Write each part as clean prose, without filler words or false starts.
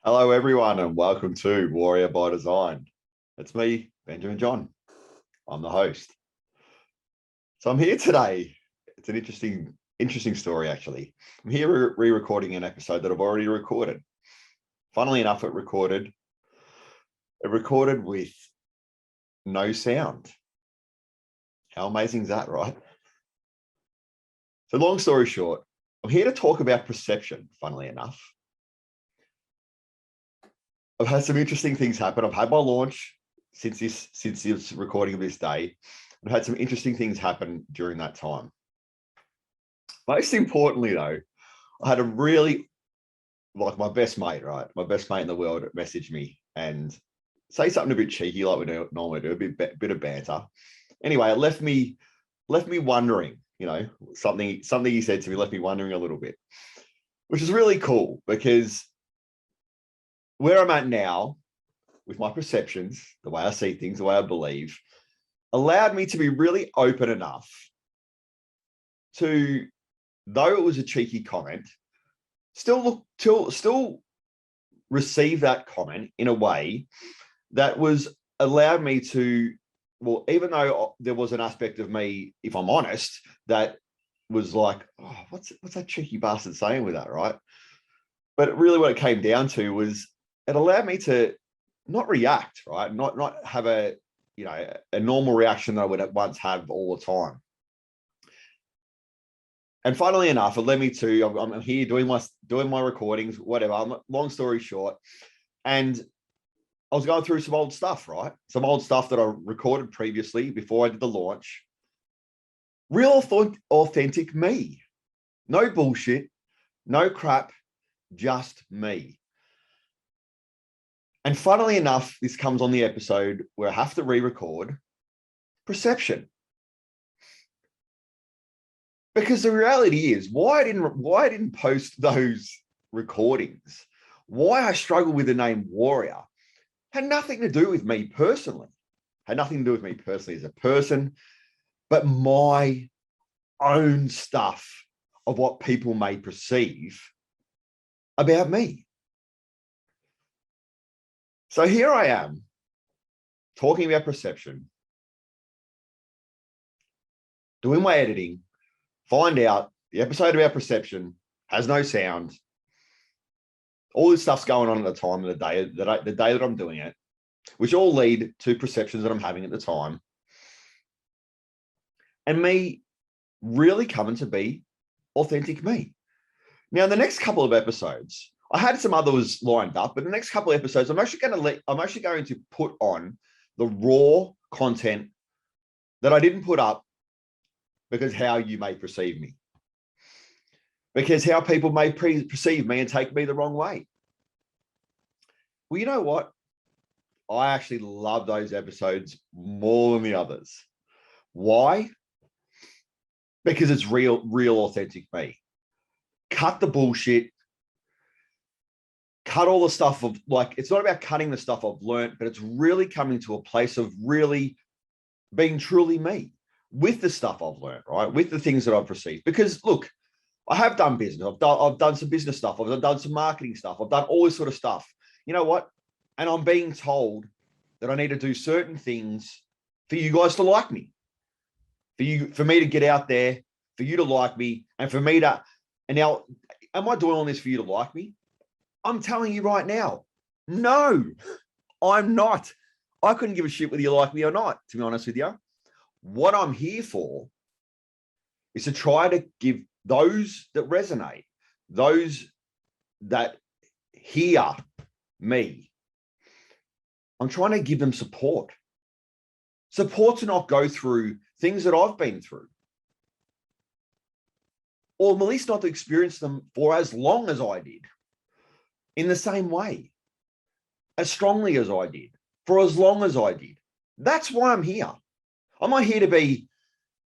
Hello, everyone, and welcome to Warrior by Design. It's me, Benjamin John. I'm the host. So I'm here today. It's an interesting story, actually. I'm here re-recording an episode that I've already recorded. Funnily enough, it recorded with no sound. How amazing is that, right? So long story short, I'm here to talk about perception, funnily enough. I've had some interesting things happen. I've had my launch since this recording of this day. I've had some interesting things happen during that time. Most importantly, though, I had a really, like my best mate, right? My best mate in the world messaged me and say something a bit cheeky like we normally do, a bit of banter. Anyway, it left me wondering, something he said to me left me wondering a little bit, which is really cool because where I'm at now with my perceptions, the way I see things, the way I believe, allowed me to be really open enough to, though it was a cheeky comment, still receive that comment in a way that was allowed me to, well, even though there was an aspect of me, if I'm honest, that was like, oh, what's that cheeky bastard saying with that, right? But really what it came down to was it allowed me to not react, right? Not have a normal reaction that I would once have all the time. And funnily enough, it led me to, I'm here doing my recordings, whatever. Long story short, and I was going through some old stuff, right? Some old stuff that I recorded previously before I did the launch. Real authentic me. No bullshit, no crap, just me. And funnily enough, this comes on the episode where I have to re-record perception. Because the reality is, why I didn't post those recordings, why I struggle with the name Warrior, had nothing to do with me personally. Had nothing to do with me personally as a person, but my own stuff of what people may perceive about me. So here I am talking about perception, doing my editing, find out the episode about perception has no sound. All this stuff's going on at the time of the day that I'm doing it, which all lead to perceptions that I'm having at the time. And me really coming to be authentic me. Now, in the next couple of episodes, I had some others lined up, but the next couple of episodes, I'm actually going to put on the raw content that I didn't put up because how you may perceive me, because how people may perceive me and take me the wrong way. Well, you know what? I actually love those episodes more than the others. Why? Because it's real authentic me. Cut the bullshit. Cut all the stuff of, like, it's not about cutting the stuff I've learned, but it's really coming to a place of really being truly me with the stuff I've learned, right? With the things that I've perceived. Because look, I have done business. I've done some business stuff. I've done some marketing stuff. I've done all this sort of stuff. You know what? And I'm being told that I need to do certain things for you guys to like me, for me to get out there, for you to like me, and for me to, and now, am I doing all this for you to like me? I'm telling you right now, no, I'm not. I couldn't give a shit whether you like me or not, to be honest with you. What I'm here for is to try to give those that resonate, those that hear me, I'm trying to give them support. Support to not go through things that I've been through. Or at least not to experience them for as long as I did. In the same way, as strongly as I did, for as long as I did. That's why I'm here. I'm not here to be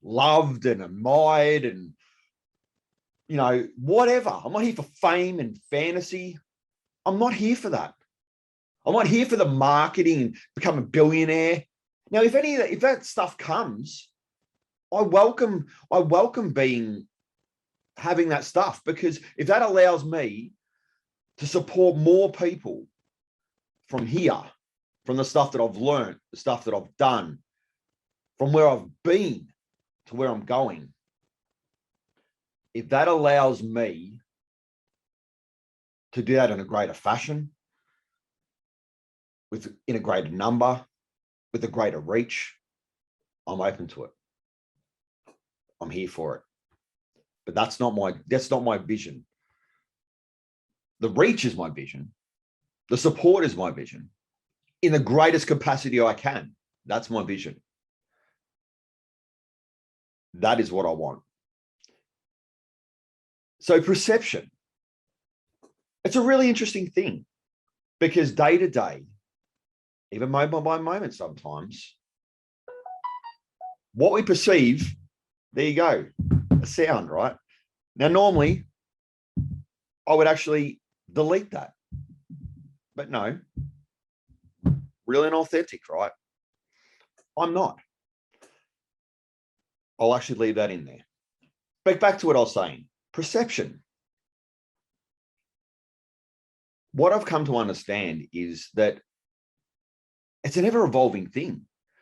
loved and admired and, whatever. I'm not here for fame and fantasy. I'm not here for that. I'm not here for the marketing and become a billionaire. Now, if that stuff comes, I welcome having that stuff, because if that allows me to support more people from here, from the stuff that I've learned, the stuff that I've done, from where I've been to where I'm going, if that allows me to do that in a greater fashion, in a greater number, with a greater reach, I'm open to it. I'm here for it. But that's not my vision. The reach is my vision. The support is my vision. In the greatest capacity I can. That's my vision. That is what I want. So perception. It's a really interesting thing, because day to day, even moment by moment sometimes, what we perceive, there you go, a sound, right? Now, normally, I would actually delete that. But no, real and authentic, right? I'm not. I'll actually leave that in there. But back to what I was saying, perception. What I've come to understand is that it's an ever-evolving thing.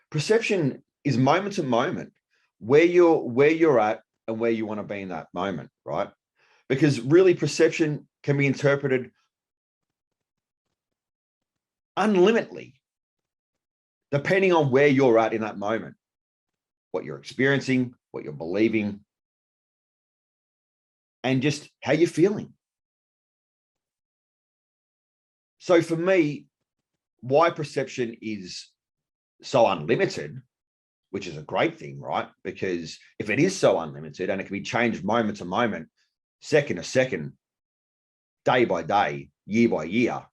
Perception is moment to moment where you're at and where you want to be in that moment, right? Because really perception can be interpreted unlimitedly, depending on where you're at in that moment, what you're experiencing, what you're believing, and just how you're feeling. So for me, why perception is so unlimited, which is a great thing, right? Because if it is so unlimited and it can be changed moment to moment, second to second, day by day, year by year,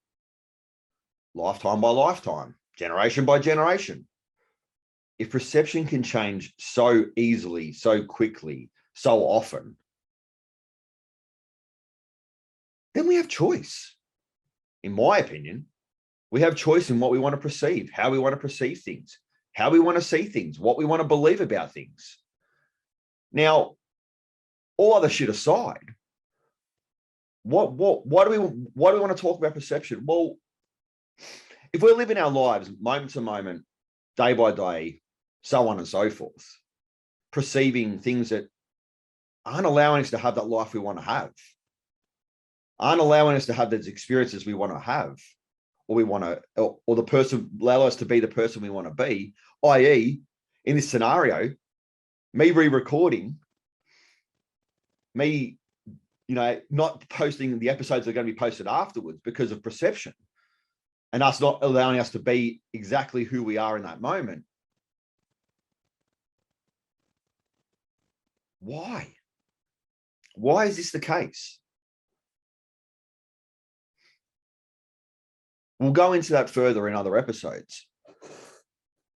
lifetime by lifetime, generation by generation, if perception can change so easily, so quickly, so often, then we have choice. In my opinion, we have choice in what we want to perceive, how we want to perceive things, how we want to see things, what we want to believe about things. Now, all other shit aside, why do we want to talk about perception? Well, if we're living our lives moment to moment, day by day, so on and so forth, perceiving things that aren't allowing us to have that life we want to have, aren't allowing us to have those experiences we want to have, or we want to, or the person allow us to be the person we want to be, i.e., in this scenario, me re-recording, me, not posting the episodes that are going to be posted afterwards because of perception, and us not allowing us to be exactly who we are in that moment. Why? Why is this the case? We'll go into that further in other episodes.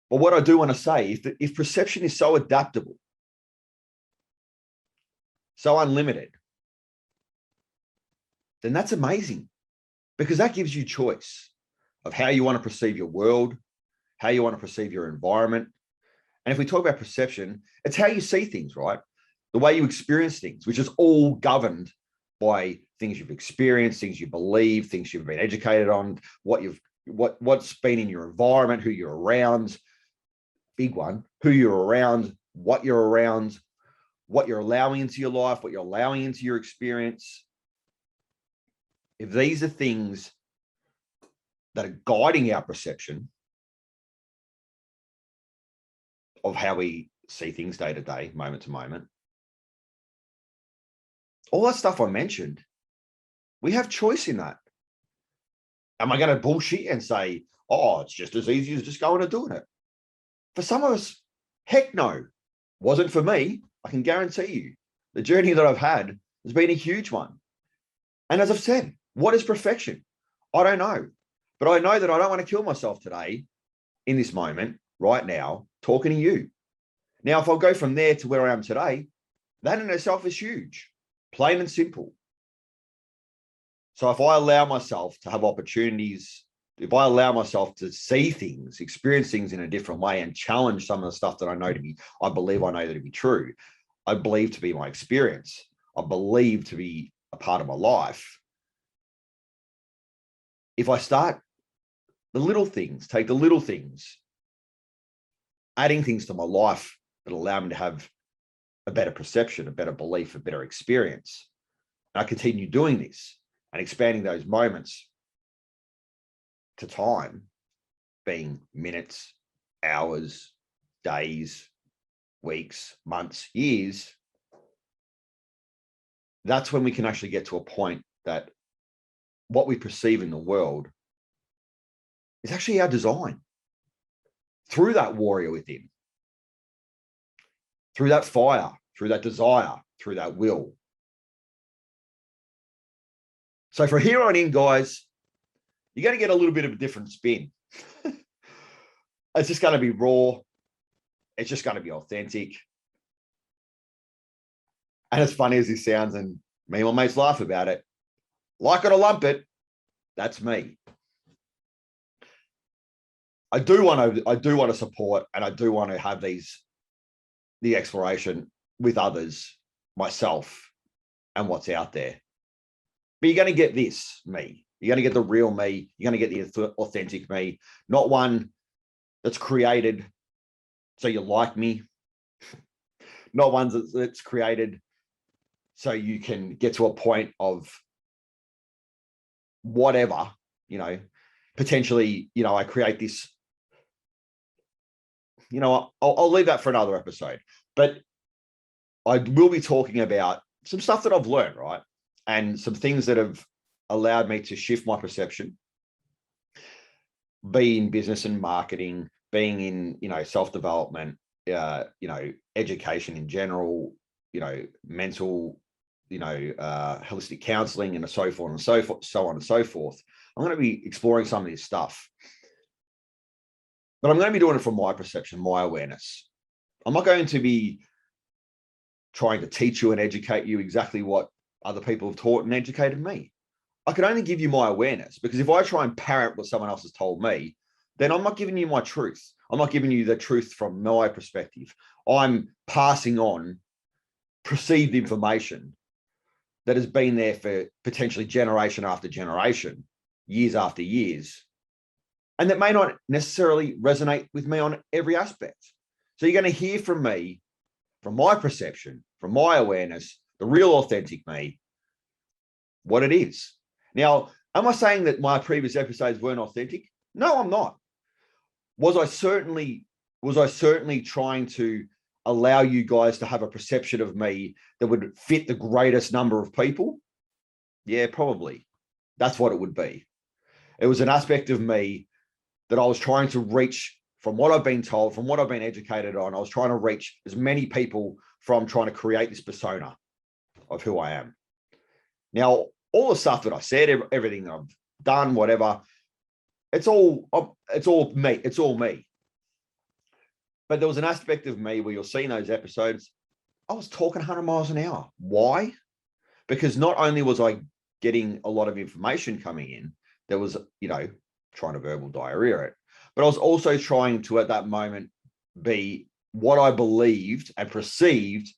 But what I do want to say, if perception is so adaptable, so unlimited, then that's amazing, because that gives you choice of how you want to perceive your world, how you want to perceive your environment. And if we talk about perception, it's how you see things, right? The way you experience things, which is all governed by things you've experienced, things you believe, things you've been educated on, what's been in your environment, who you're around, big one, who you're around, what you're around, what you're allowing into your life, what you're allowing into your experience. If these are things that are guiding our perception of how we see things day to day, moment to moment, all that stuff I mentioned, we have choice in that. Am I going to bullshit and say, oh, it's just as easy as just going and doing it? For some of us, heck no. Wasn't for me. I can guarantee you. The journey that I've had has been a huge one. And as I've said, what is perfection? I don't know. But I know that I don't want to kill myself today, in this moment, right now, talking to you. Now, if I'll go from there to where I am today, that in itself is huge, plain and simple. So if I allow myself to have opportunities, if I allow myself to see things, experience things in a different way, and challenge some of the stuff that I believe I know to be true, I believe to be my experience, I believe to be a part of my life, if I start the little things, take the little things, adding things to my life that allow me to have a better perception, a better belief, a better experience, and I continue doing this and expanding those moments to time, being minutes, hours, days, weeks, months, years, that's when we can actually get to a point that what we perceive in the world is actually our design. Through that warrior within, through that fire, through that desire, through that will. So from here on in, guys, you're going to get a little bit of a different spin. It's just going to be raw. It's just going to be authentic. And as funny as this sounds, and me and my mates laugh about it, like it or lump it, that's me. I do want to support, and I do want to have the exploration with others, myself, and what's out there. But you're going to get this me. You're going to get the real me. You're going to get the authentic me, not one that's created so you like me, not one that's created so you can get to a point of whatever, potentially, I create this, I'll leave that for another episode, but I will be talking about some stuff that I've learned, right? And some things that have allowed me to shift my perception, be in business and marketing, being in, self-development, education in general, mental, holistic counseling, and so forth and so on and so forth. I'm going to be exploring some of this stuff, but I'm going to be doing it from my perception, my awareness. I'm not going to be trying to teach you and educate you exactly what other people have taught and educated me. I can only give you my awareness, because if I try and parrot what someone else has told me, then I'm not giving you my truth. I'm not giving you the truth from my perspective. I'm passing on perceived information that has been there for potentially generation after generation, years after years, and that may not necessarily resonate with me on every aspect. So you're going to hear from me, from my perception, from my awareness, the real authentic me, what it is. Now, am I saying that my previous episodes weren't authentic? No, I'm not. Was I certainly trying to allow you guys to have a perception of me that would fit the greatest number of people? Yeah, probably. That's what it would be. It was an aspect of me that I was trying to reach, from what I've been told, from what I've been educated on. I was trying to reach as many people from trying to create this persona of who I am. Now, all the stuff that I said, everything that I've done, whatever, it's all me. It's all me. But there was an aspect of me where you'll see in those episodes, I was talking 100 miles an hour. Why? Because not only was I getting a lot of information coming in, there was, trying to verbal diarrhea it, but I was also trying to, at that moment, be what I believed and perceived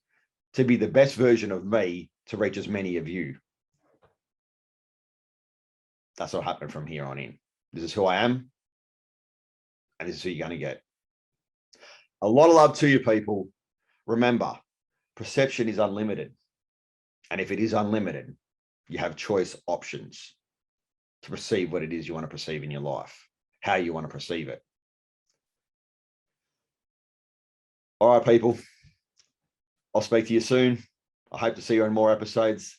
to be the best version of me to reach as many of you. That's what happened from here on in. This is who I am, and this is who you're going to get. A lot of love to you, people. Remember, perception is unlimited. And if it is unlimited, you have choice options to perceive what it is you want to perceive in your life, how you want to perceive it. All right, people. I'll speak to you soon. I hope to see you on more episodes.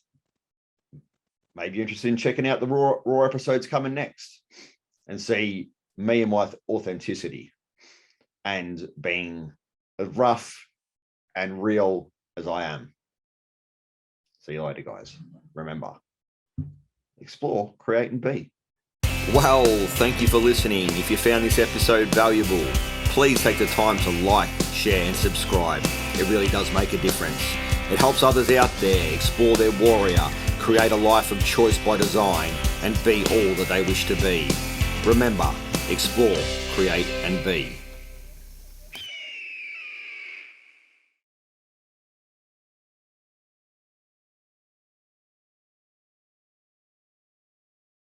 Maybe you're interested in checking out the raw episodes coming next and see me and my authenticity and being as rough and real as I am. See you later, guys. Remember, explore, create, and be. Well, thank you for listening. If you found this episode valuable, please take the time to like, share, and subscribe. It really does make a difference. It helps others out there explore their warrior, create a life of choice by design, and be all that they wish to be. Remember, explore, create, and be.